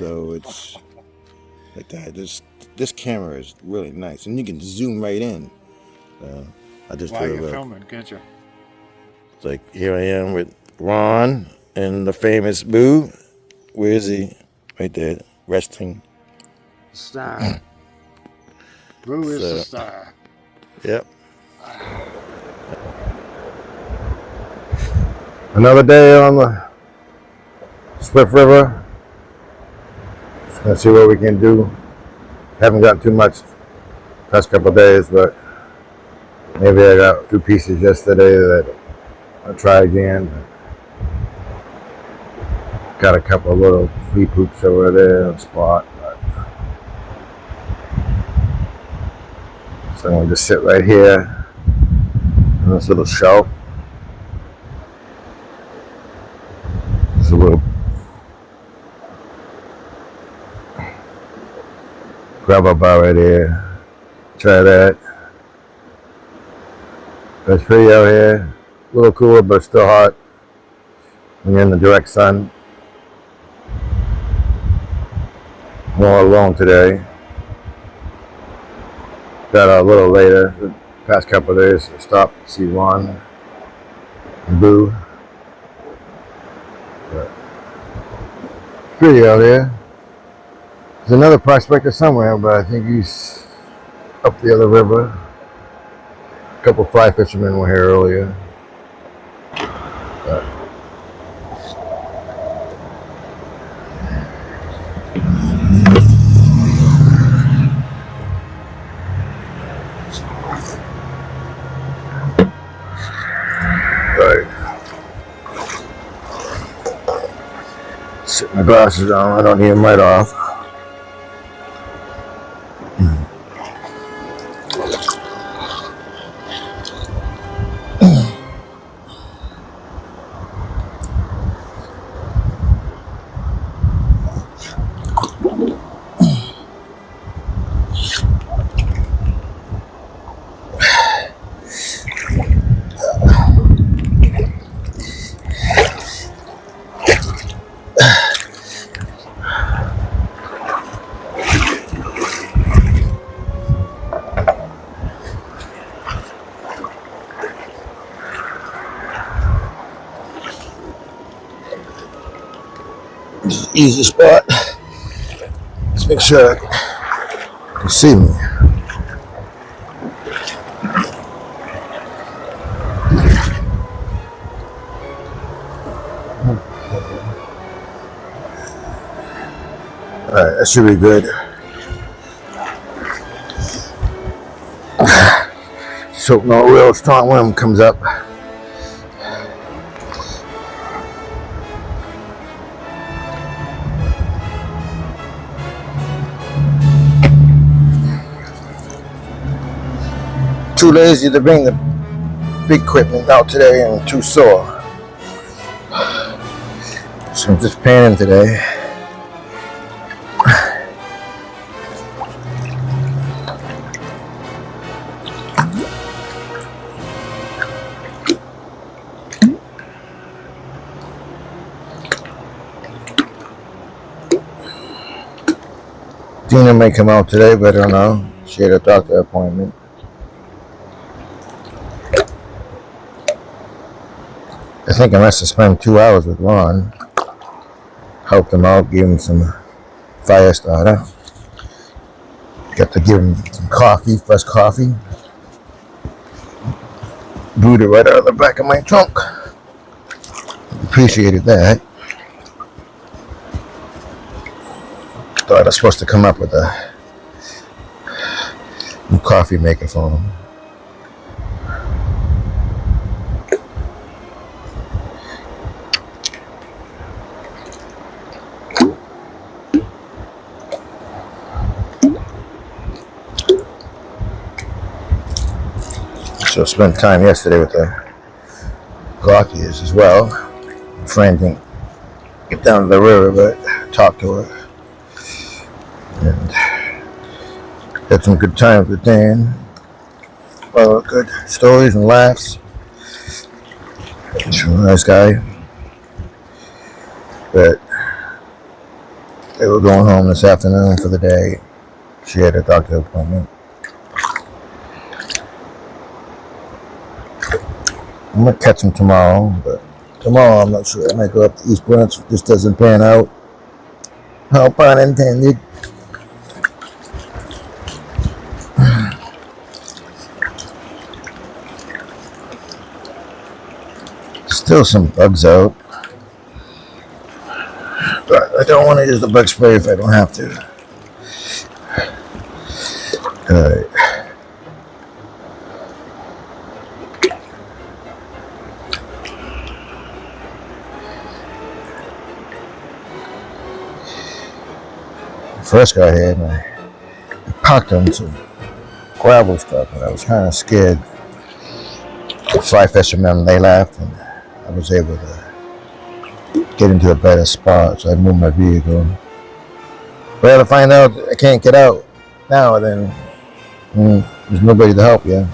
So it's like that. This camera is really nice, and you can zoom right in. I just While feel you're filming, can't you? It's like here I am with Ron and the famous Boo. Where is he? Right there, resting. Star. Brew is the star. Yep. Another day on the Swift River. Just gonna see what we can do. Haven't gotten too much past couple of days, but maybe I got 2 pieces yesterday that I'll try again. Got a couple of little flea poops over there on the spot. So I'm gonna just sit right here on this little shelf. There's a little gravel bar right here. Try that. It's pretty out here. A little cooler, but still hot when you're in the direct sun. More alone today. Got out a little later. The past couple of days, I stopped to see Ron and Boo. But pretty out here. There's another prospector somewhere, but I think he's up the other river. A couple fly fishermen were here earlier. But sit my glasses on, I don't need them right off. Easy spot. Let's make sure you can see me. Alright, that should be good. So no real strong wind comes up. Too lazy to bring the big equipment out today and too sore. So I'm just panning today. Dina may come out today, but I don't know. She had a doctor appointment. I think I must have spent 2 hours with Ron. Helped him out, gave him some fire starter. Got to give him some coffee, fresh coffee. Brewed it right out of the back of my trunk. Appreciated that. Thought I was supposed to come up with a new coffee maker for him. So I spent time yesterday with the Glockies as well. My friend didn't get down to the river, but talked to her. And had some good times with Dan. Well, good stories and laughs. He's a nice guy. But They were going home this afternoon for the day. She had a doctor appointment. I'm gonna catch them tomorrow, but tomorrow I'm not sure. I might go up to East Branch if this doesn't pan out. How pun intended. Still some bugs out. But I don't want to use the bug spray if I don't have to. Alright. First got here and I packed on some gravel stuff and I was kind of scared. The fly fishermen, they left and I was able to get into a better spot, so I moved my vehicle. But to find out I can't get out now, then there's nobody to help you.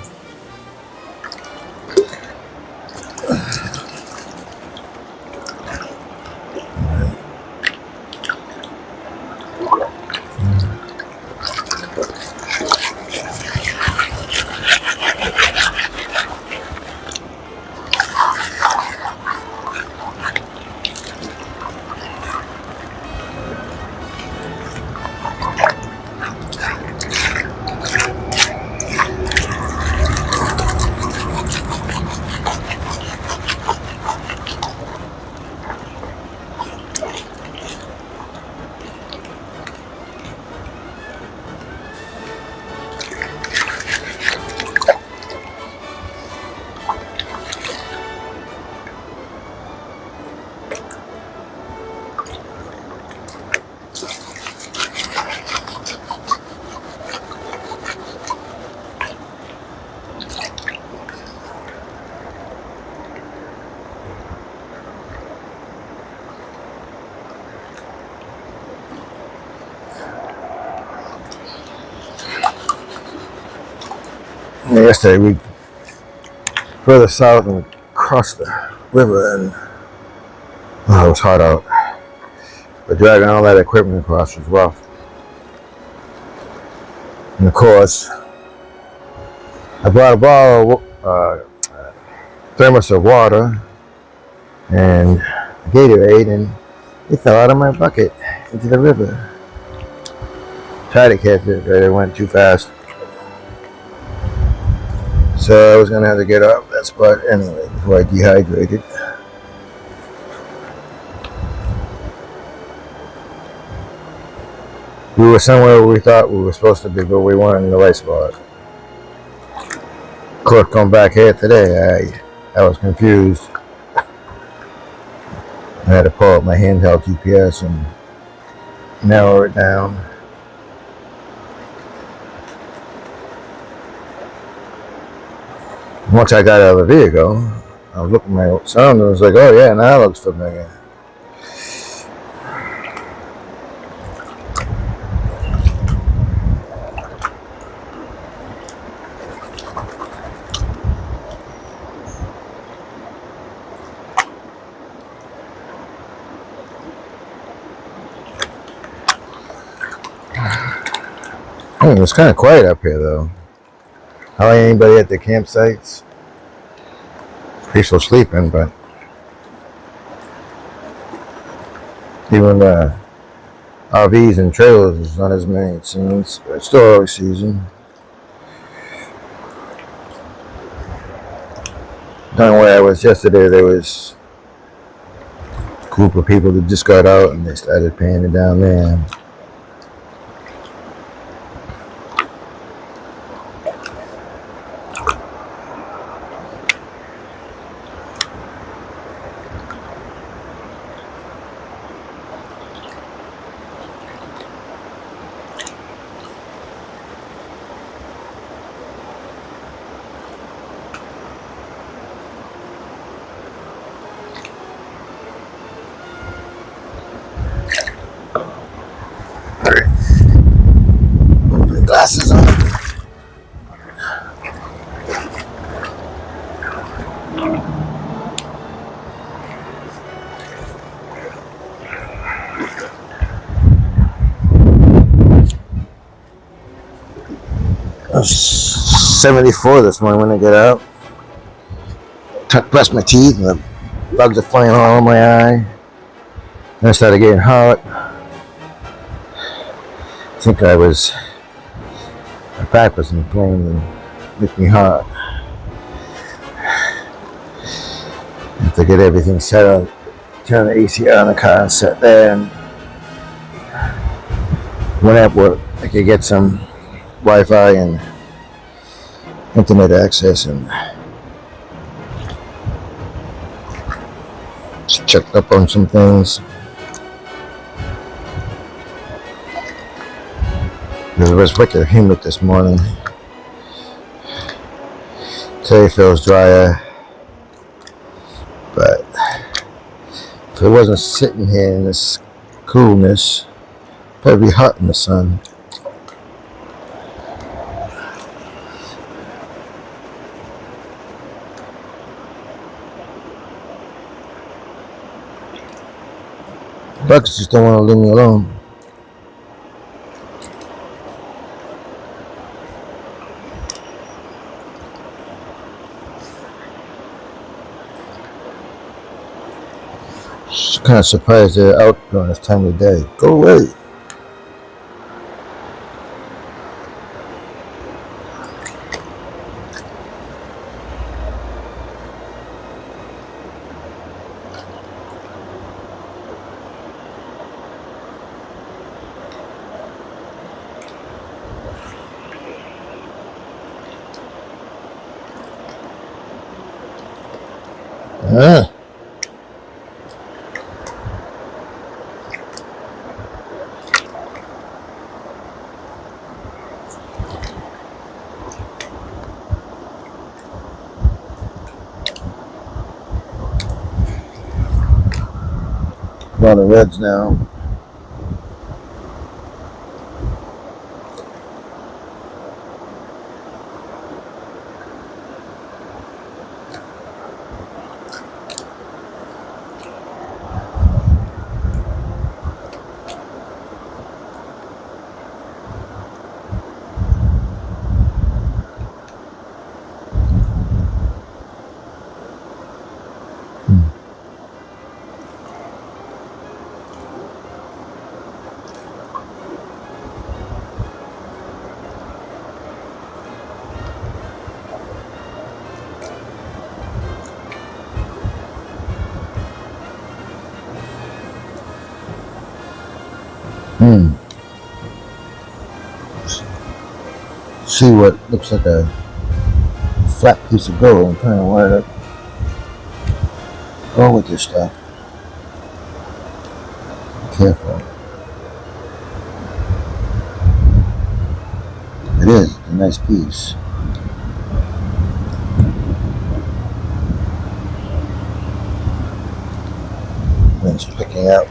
Yesterday we further south and crossed the river and it was hot out. But dragging all that equipment across was rough. And of course, I brought a bottle of thermos of water and Gatorade, and it fell out of my bucket into the river. Tried to catch it, but it went too fast. So I was gonna have to get off that spot anyway before I dehydrated. We were somewhere we thought we were supposed to be, but we weren't in the right spot. Of course, coming back here today, I was confused. I had to pull up my handheld GPS and narrow it down. Once I got out of the vehicle, I was looking at my sound and I was like, oh yeah, now it looks familiar. It was kind of quiet up here though. Hardly anybody at the campsites. Peaceful sleeping, but even the RVs and trailers is not as many, it seems. But it's still early season. Down where I was yesterday, there was a group of people that just got out and they started panning down there. Glasses on. was 74 this morning when I get out. Brushed my teeth and the bugs are flying all over my eye. Then I started getting hot. I think my back was inflamed and making me hot. Have to get everything set up, turn the AC on the car and sit there, and when at work I could get some Wi-Fi and internet access and just checked up on some things. It was wicked humid this morning. Today feels drier, but if it wasn't sitting here in this coolness, it'd probably be hot in the sun. Bugs just don't want to leave me alone. Just kind of surprised they're out during this time of day. Go away. Ah. A lot of reds now. See what looks like a flat piece of gold. I'm trying to wire it up. Go with this stuff. Be careful. It is a nice piece. It's picking up.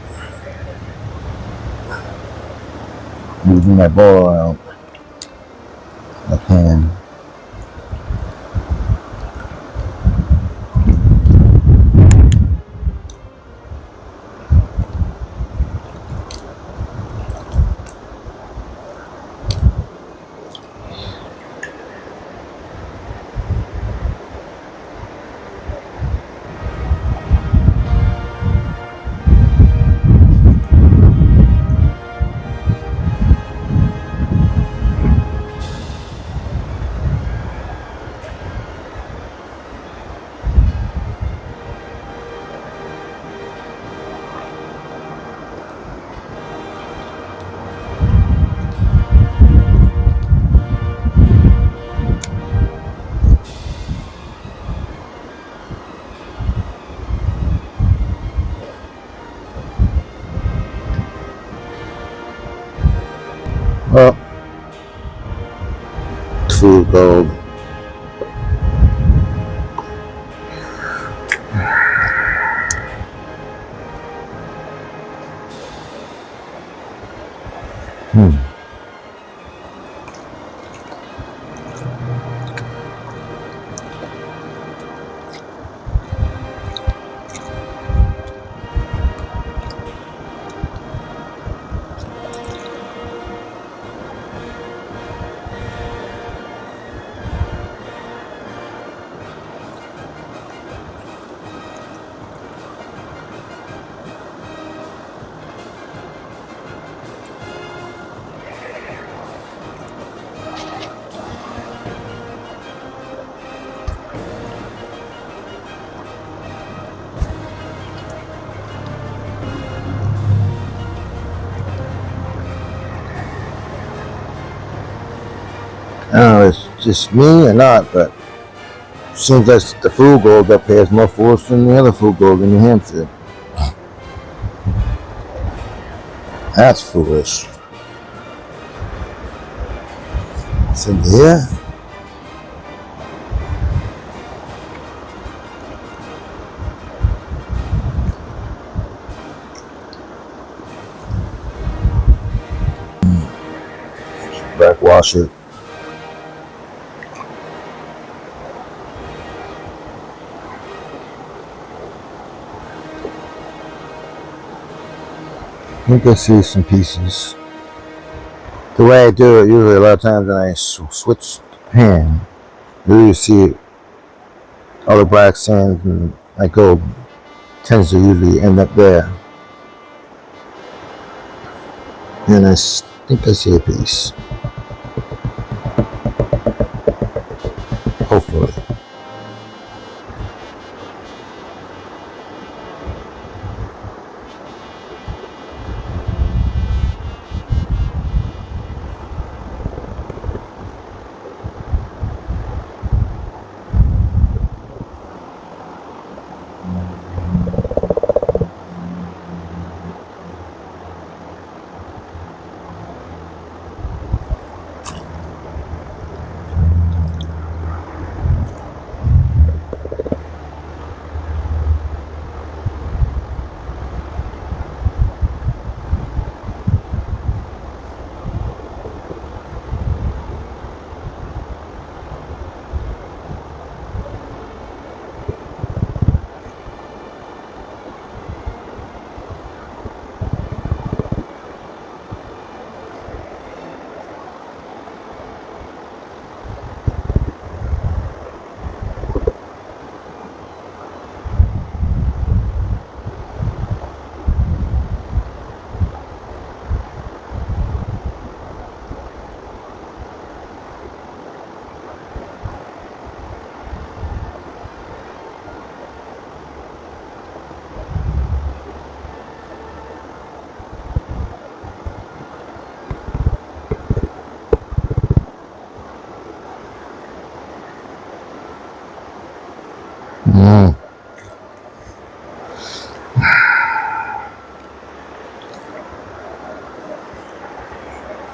Moving my ball around. I can. Well, true gold. just me or not, but seems like the food gold up here is more foolish than the other food gold in New Hampshire. That's foolish. So yeah. Backwash it. I think I see some pieces. The way I do it, usually a lot of times when I switch the pan, you see all the black sand and my gold tends to usually end up there. And I think I see a piece. Hopefully.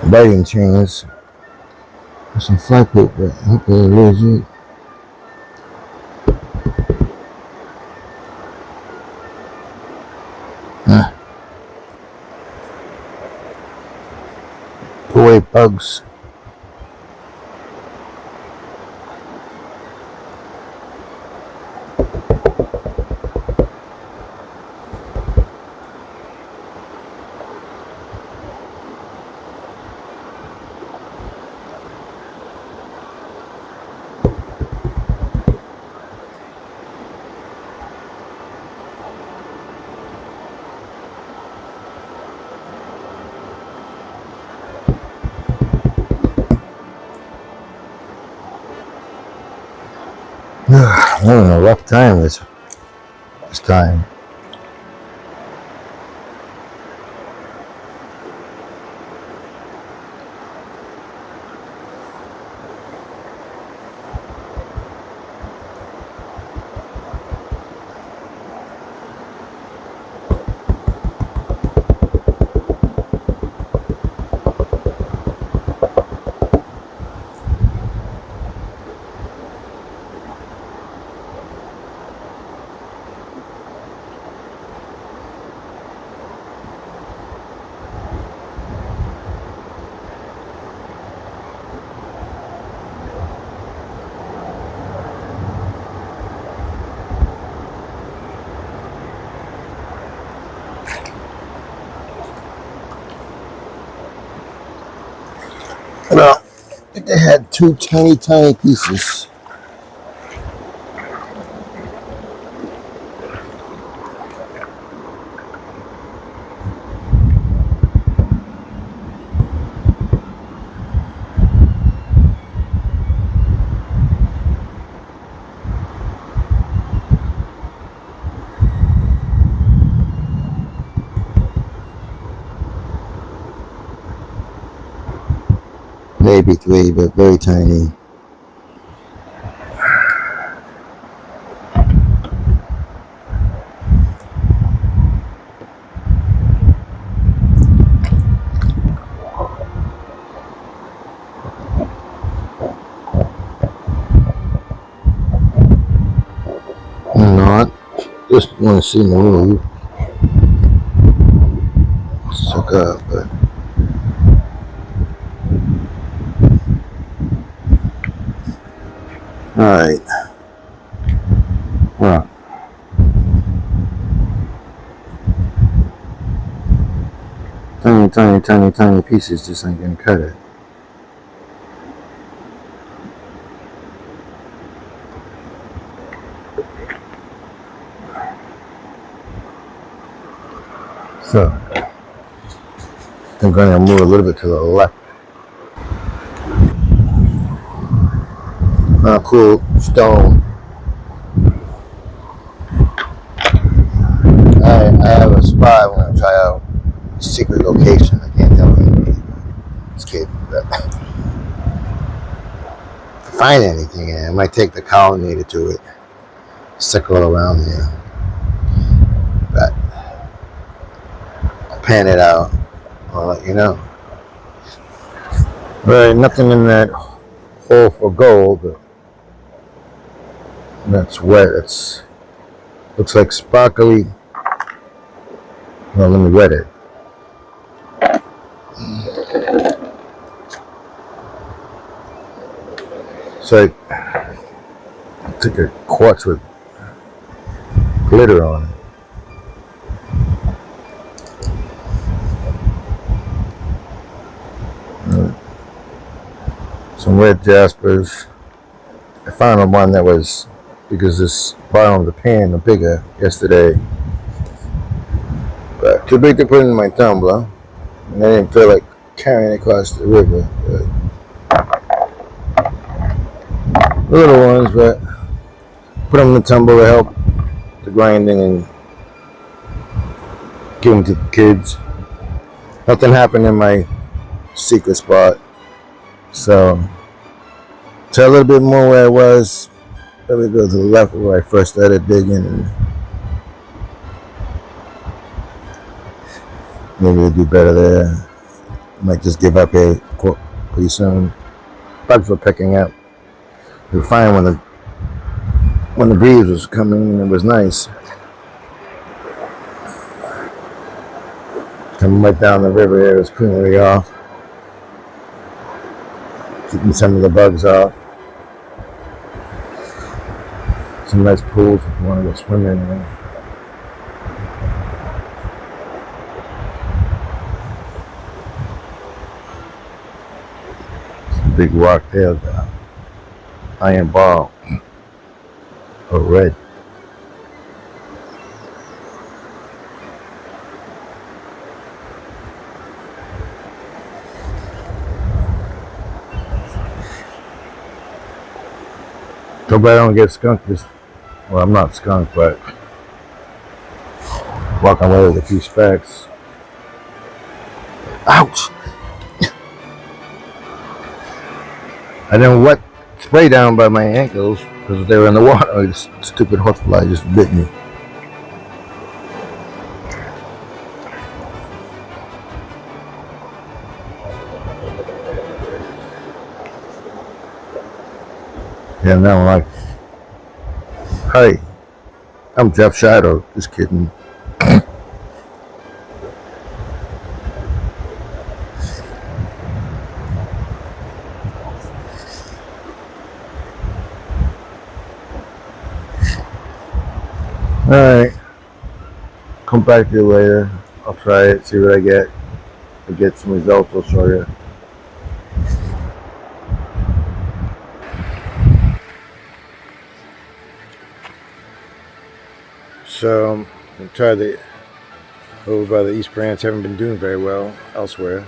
Writing chains. There's some fly paper. I hope they're legit. Put away bugs. I'm having a rough time this time. Well, I think they had two tiny pieces. Maybe three, but very tiny. want to see the movie. Suck up, but alright. Well, tiny pieces just ain't gonna cut it. So, I'm gonna move a little bit to the left. Cool stone. I have a spot. I'm gonna try out a secret location. I can't tell anybody. It's kidding, but if I find anything, I might take the colonnade to it, circle it around there. But I'll pan it out. I'll let you know. Right, nothing in that hole for gold, but that's wet. It's looks like sparkly. Well, let me wet it. So I took a quartz with glitter on it. Some red jaspers. I found one that was, because this bottom of the pan are bigger yesterday, but too big to put in my tumbler, and I didn't feel like carrying it across the river. But little ones, but put them in the tumbler to help the grinding and give them to the kids. Nothing happened in my secret spot, so tell a little bit more where I was. Let me go to the left where I first started digging, and maybe we'll do better there. Might just give up here pretty soon. Bugs were picking up. We were fine when the breeze was coming, and it was nice. Coming right down the river here, it was cleaning it off, keeping some of the bugs off. Some nice pools if you want to go swimming in. Some big rock there, the iron ball, or red. Hope I don't get skunked this. Well, I'm not skunked, but walking away with a few specks. Ouch! I didn't wet spray down by my ankles because they were in the water. This stupid horsefly just bit me. Yeah, now I'm like, hey, I'm Jeff Shadow. Just kidding. Alright. Come back to you later. I'll try it, see what I get. If I get some results, I'll show you. So, I tried the over by the East Branch. Haven't been doing very well elsewhere.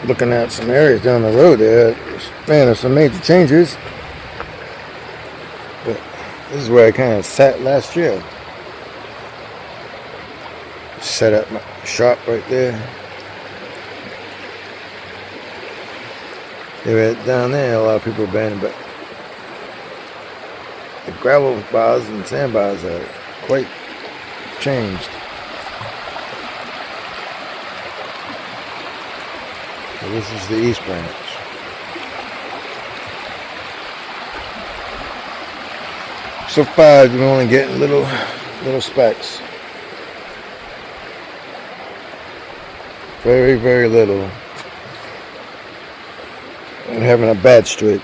Looking at some areas down the road there, man, there's some major changes. But This is where I kind of sat last year. Set up my shop right there. They were down there, a lot of people been, but the gravel bars and sand bars are quite changed. So this is the East Branch. So far, I've been only getting little specks. Very, very little. And having a bad streak.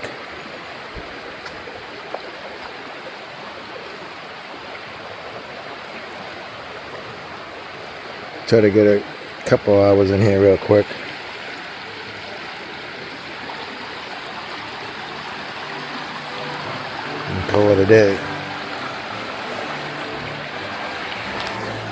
Try to get a couple hours in here real quick. And call it a day.